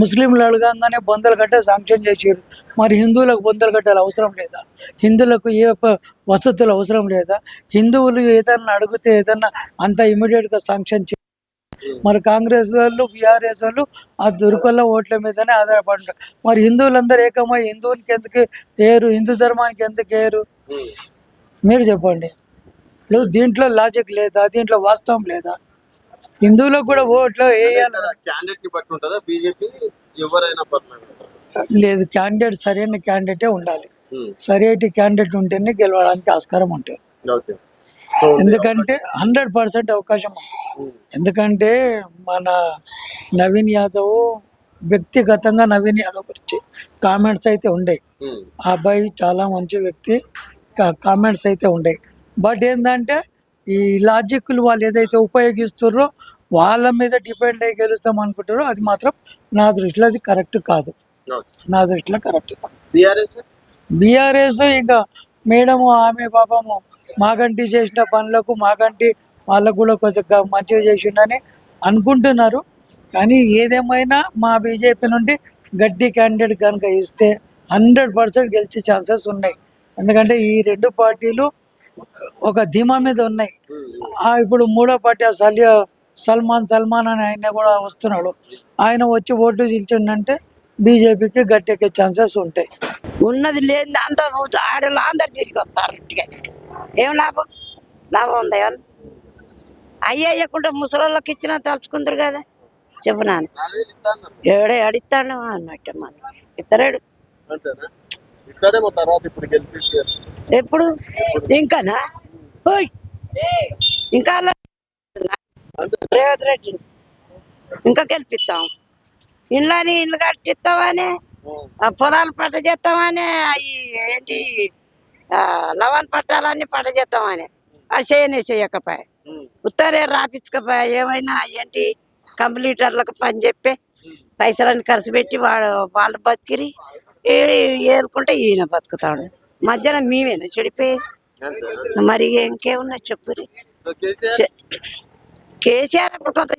ముస్లింలు అడగంగానే బొందలు కట్టే శాంక్షన్ చేసారు. మరి హిందువులకు బొందలు కట్టాలి అవసరం లేదా? హిందువులకు ఏ వసతులు అవసరం లేదా? హిందువులు ఏదన్నా అడిగితే ఏదన్నా అంత ఇమీడియట్గా శాంక్షన్ చే మరి కాంగ్రెస్ వాళ్ళు, బీఆర్ఎస్ వాళ్ళు ఆ దుర్గొల్ల ఓట్ల మీదనే ఆధారపడ్డారు. మరి హిందువులందరూ ఏకమై హిందువులకి ఎందుకు వేయరు, హిందూ ధర్మానికి ఎందుకు వేయరు? మీరు చెప్పండి. ఇప్పుడు దీంట్లో లాజిక్ లేదా? దీంట్లో వాస్తవం లేదా? హిందువులకు కూడా ఓట్లు వేయాలి. లేదు, క్యాండిడేట్ సరైన క్యాండిడేటే ఉండాలి. సరైన క్యాండిడేట్ ఉంటేనే గెలవడానికి ఆస్కారం ఉంటుంది. ఎందుకంటే 100% అవకాశం ఉంది. ఎందుకంటే మన నవీన్ యాదవ్ వ్యక్తిగతంగా నవీన్ యాదవ్ గురించి కామెంట్స్ అయితే ఉండేవి. ఆ అబ్బాయి చాలా మంచి వ్యక్తి, కామెంట్స్ అయితే ఉండేవి. బట్ ఏంటంటే ఈ లాజిక్లు వాళ్ళు ఏదైతే ఉపయోగిస్తున్నారో వాళ్ళ మీద డిపెండ్ అయ్యి గెలుస్తాం అనుకుంటారో అది మాత్రం నా దృష్టిలో అది కరెక్ట్ కాదు. నా దృష్టిలో కరెక్ట్ కాదు. బీఆర్ఎస్ ఇంకా మేడము ఆమె పాపము మాగంటి చేసిన పనులకు మాగంటి వాళ్ళకు కూడా కొంచెం మంచిగా చేసిండని అనుకుంటున్నారు. కానీ ఏదేమైనా మా బీజేపీ నుండి గట్టి క్యాండిడేట్ కనుక ఇస్తే 100% గెలిచే ఛాన్సెస్ ఉన్నాయి. ఎందుకంటే ఈ రెండు పార్టీలు ఒక ధీమా మీద ఉన్నాయి. ఇప్పుడు మూడో పార్టీ సల్మాన్ అని ఆయన కూడా వస్తున్నాడు. ఆయన వచ్చి ఓట్లు చీల్చిండంటే బీజేపీకి గట్టెక్కే ఛాన్సెస్ ఉంటాయి. ఉన్నది లేదు అంత ఆడలు అందరు తిరిగి వస్తారు. ఏం లాభం? లాభం ఉందా? అయ్యకుండా ముసలోళ్ళకి ఇచ్చినా తలుచుకుందరు కదా. చెప్పు నాన్న, ఏడే అడిస్తాను అన్నట్టు మన ఇద్దరేడు ఎప్పుడు ఇంకానా ఇంకా రేవంత్ రెడ్డి ఇంకా గెలిపిస్తాం. ఇళ్ళు కట్టిస్తామని, పొలాలు పట్ట చేస్తామని, అవి ఏంటి లవన్ పట్టాలన్నీ పట్ట చేస్తామని అది చేయకపోయా, ఉత్తరే రాపించకపోయా. ఏమైనా ఏంటి కంప్లీటర్లకు పని చెప్పి పైసలన్నీ ఖర్చు పెట్టి వాళ్ళు బతికిరి ఏరుకుంటే ఈయన బతుకుతాడు. మధ్యాహ్నం మేమేనా చెడిపోయేది? మరి ఇంకేమున్నా చెప్పురి. కేసీఆర్ అప్పుడు కొంత